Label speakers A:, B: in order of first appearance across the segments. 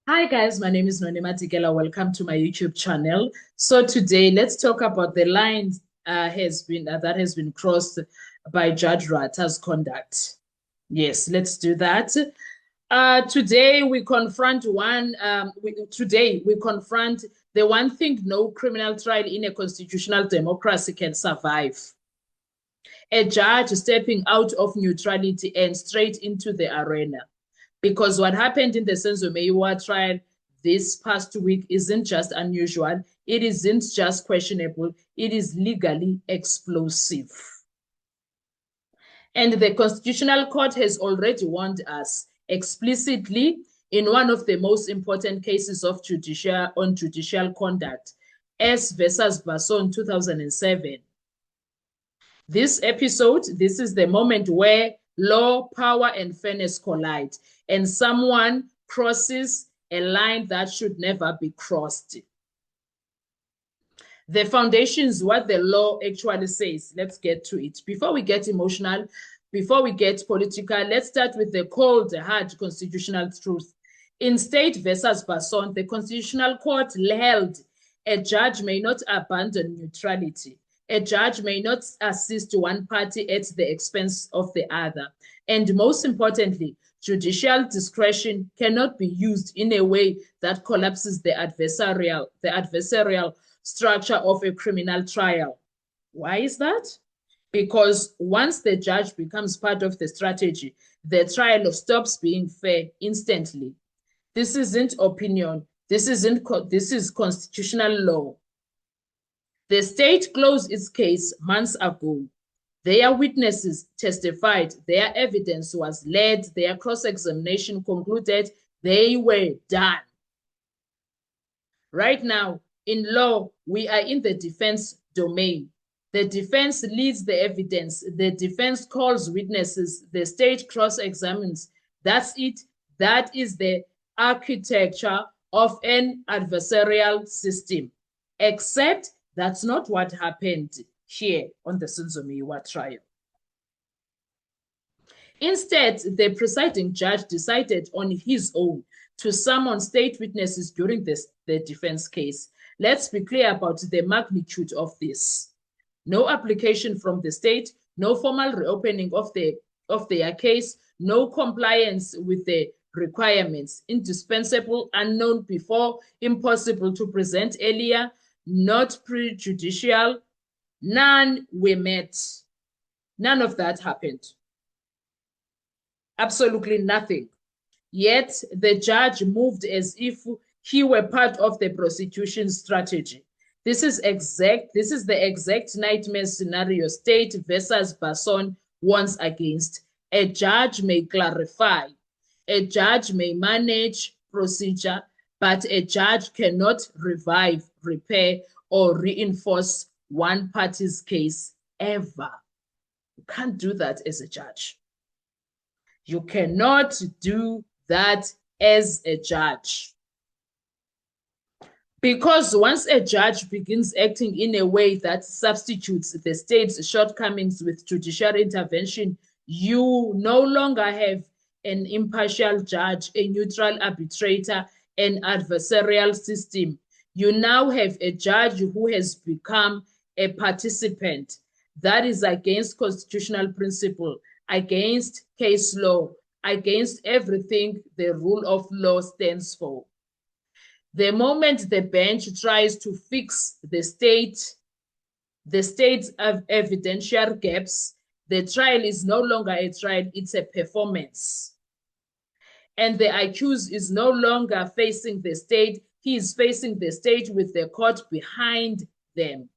A: Hi guys, my name is Nonema Tigela. Welcome to my YouTube channel. So today, let's talk about the line that has been crossed by Judge Rata's conduct. Yes, let's do that. Today we confront the one thing no criminal trial in a constitutional democracy can survive. A judge stepping out of neutrality and straight into the arena. Because what happened in the Senzo Meyiwa trial this past week isn't just unusual, it isn't just questionable, it is legally explosive. And the Constitutional Court has already warned us explicitly in one of the most important cases of judicial conduct, S versus Basson 2007. This is the moment where law, power, and fairness collide, and someone crosses a line that should never be crossed. The foundations, what the law actually says. Let's get to it. Before we get emotional, before we get political, let's start with the cold, hard constitutional truth. In State versus Basson, the Constitutional Court held a judge may not abandon neutrality. A judge may not assist one party at the expense of the other. And most importantly, judicial discretion cannot be used in a way that collapses the adversarial structure of a criminal trial. Why is that? Because once the judge becomes part of the strategy, the trial stops being fair instantly. This isn't opinion. This is constitutional law. The state closed its case months ago. Their witnesses testified, their evidence was led, their cross-examination concluded, they were done. Right now, in law, we are in the defense domain. The defense leads the evidence. The defense calls witnesses. The state cross-examines. That's it. That is the architecture of an adversarial system, except that's not what happened here on the Senzo Meyiwa trial. Instead, the presiding judge decided on his own to summon state witnesses during the defense case. Let's be clear about the magnitude of this. No application from the state, no formal reopening of their case, no compliance with the requirements, indispensable, unknown before, impossible to present earlier, not prejudicial, none were met. None of that happened. Absolutely nothing. Yet the judge moved as if he were part of the prosecution's strategy. This is the exact nightmare scenario State versus Basson warns against. A judge may clarify, a judge may manage procedure, but a judge cannot revive, repair, or reinforce one party's case ever. You can't do that as a judge. You cannot do that as a judge. Because once a judge begins acting in a way that substitutes the state's shortcomings with judicial intervention, you no longer have an impartial judge, a neutral arbitrator, an adversarial system. You now have a judge who has become a participant. That is against constitutional principle, against case law, against everything the rule of law stands for. The moment the bench tries to fix the state's evidential gaps, the trial is no longer a trial, it's a performance. And the accused is no longer facing the state, he is facing the state with the court behind them.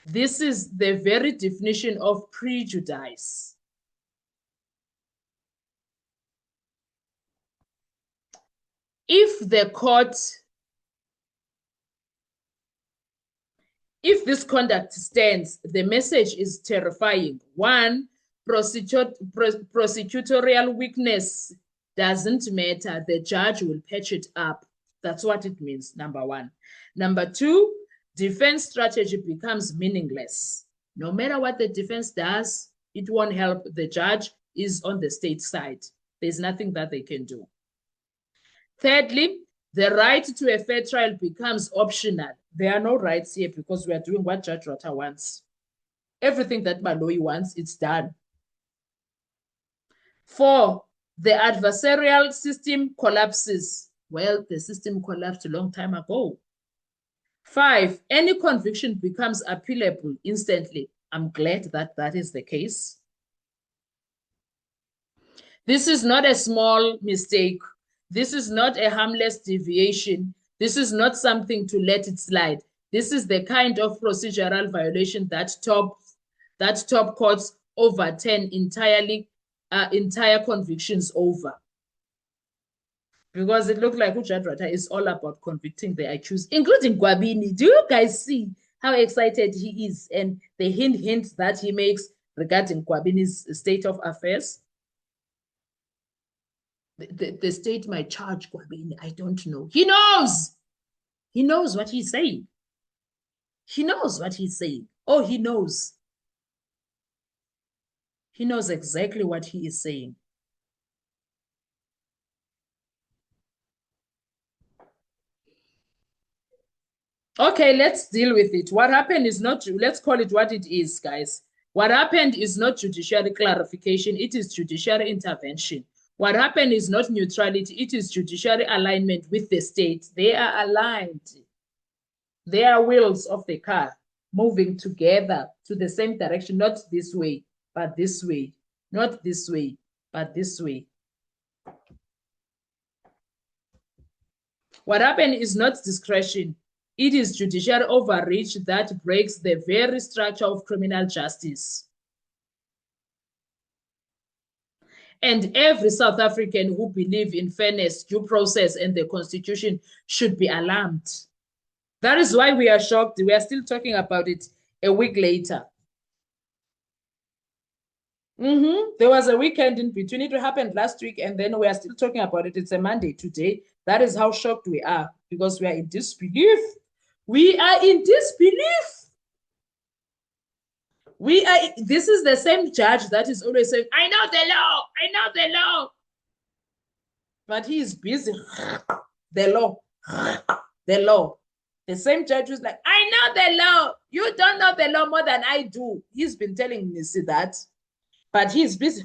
A: This is the very definition of prejudice. If this conduct stands, the message is terrifying. One, prosecutorial weakness doesn't matter. The judge will patch it up. That's what it means, number one. Number two, defense strategy becomes meaningless. No matter what the defense does, it won't help. The judge is on the state side. There's nothing that they can do. Thirdly, the right to a fair trial becomes optional. There are no rights here because we are doing what Judge Rota wants. Everything that Baloyi wants, it's done. 4, the adversarial system collapses. Well, the system collapsed a long time ago. 5, any conviction becomes appealable instantly. I'm glad that that is the case. This is not a small mistake. This is not a harmless deviation. This is not something to let it slide. This is the kind of procedural violation that top courts overturn entire convictions over. Because it looked like Judge Rota is all about convicting the accused, including Gwabini. Do you guys see how excited he is and the hint that he makes regarding Gwabini's state of affairs? The state might charge Gwabini. I don't know. He knows. He knows what he's saying. He knows what he's saying. Oh, he knows. He knows exactly what he is saying. Okay, let's deal with it. What happened is not, let's call it what it is, guys. What happened is not judiciary clarification. It is judiciary intervention. What happened is not neutrality. It is judiciary alignment with the state. They are aligned. They are wheels of the car moving together to the same direction, not this way, but this way. Not this way, but this way. What happened is not discretion. It is judicial overreach that breaks the very structure of criminal justice. And every South African who believes in fairness, due process, and the Constitution should be alarmed. That is why we are shocked. We are still talking about it a week later. There was a weekend in between. It happened last week, and then we are still talking about it. It's a Monday today. That is how shocked we are, because we are in disbelief. We are in disbelief. This is the same judge that is always saying, I know the law, I know the law. But he is busy. The law. The law. The same judge was like, I know the law. You don't know the law more than I do. He's been telling me that. But he's busy.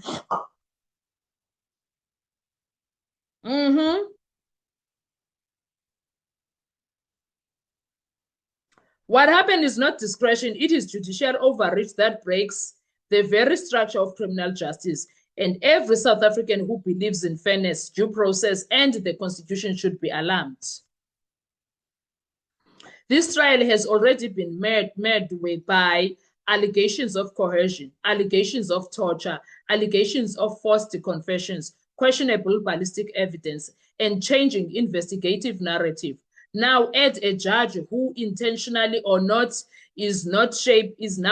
A: What happened is not discretion. It is judicial overreach that breaks the very structure of criminal justice. And every South African who believes in fairness, due process, and the Constitution should be alarmed. This trial has already been met by allegations of coercion, allegations of torture, allegations of forced confessions, questionable ballistic evidence, and changing investigative narrative. Now add a judge who intentionally or not is now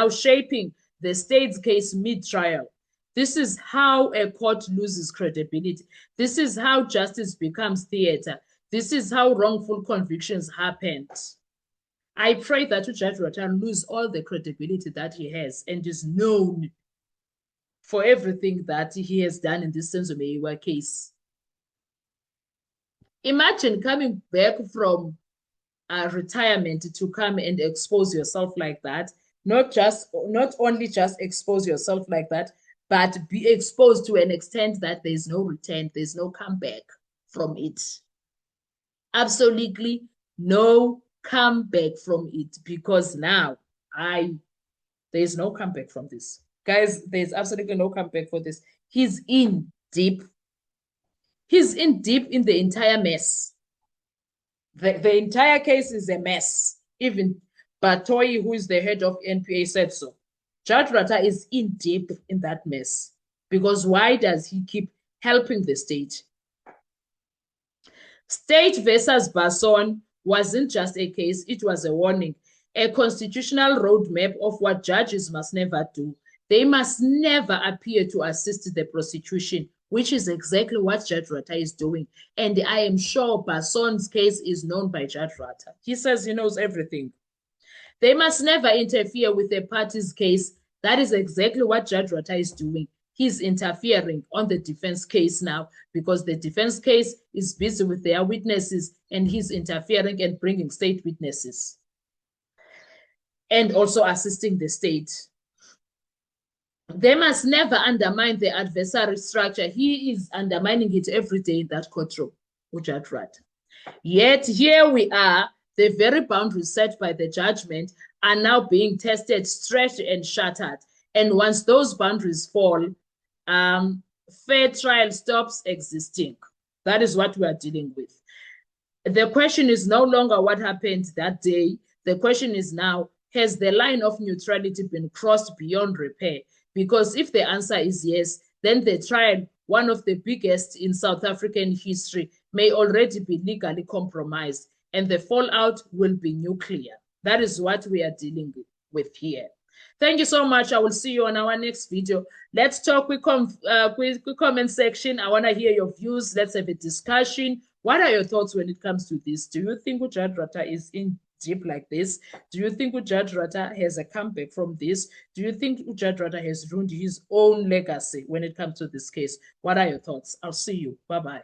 A: shaping the state's case mid-trial. This is how a court loses credibility. This is how justice becomes theater. This is how wrongful convictions happened. I pray that Judge Rota lose all the credibility that he has and is known for everything that he has done in this Senzo Meyiwa case. Imagine coming back from retirement to come and expose yourself like that. Not only just expose yourself like that, but be exposed to an extent that there's no return, there's no comeback from it. Absolutely no comeback from it, because now there's no comeback from this. Guys, there's absolutely no comeback for this. He's in deep. He's in deep in the entire mess. The entire case is a mess. Even Batoyi, who is the head of NPA, said so. Judge Rota is in deep in that mess. Because why does he keep helping the state? State versus Basson wasn't just a case, it was a warning, a constitutional roadmap of what judges must never do. They must never appear to assist the prosecution, which is exactly what Judge Rota is doing. And I am sure Basson's case is known by Judge Rota. He says he knows everything. They must never interfere with a party's case. That is exactly what Judge Rota is doing. he's interfering on the defense case now because the defense case is busy with their witnesses and he's interfering and bringing state witnesses and also assisting the state. They must never undermine the adversary structure. He is undermining it every day in that courtroom, Ujudge Ratta. Yet here we are, the very boundaries set by the judgment are now being tested, stretched, and shattered. And once those boundaries fall, fair trial stops existing. That is what we are dealing with. The question is no longer what happened that day. The question is now, has the line of neutrality been crossed beyond repair? Because if the answer is yes, then the trial, one of the biggest in South African history, may already be legally compromised, and the fallout will be nuclear. That is what we are dealing with here. Thank you so much. I will see you on our next video. Let's talk with comment section. I want to hear your views. Let's have a discussion. What are your thoughts when it comes to this? Do you think Ujudge Ratta is in deep like this? Do you think Ujudge Ratta has a comeback from this? Do you think Ujudge Ratta has ruined his own legacy when it comes to this case? What are your thoughts? I'll see you. Bye-bye.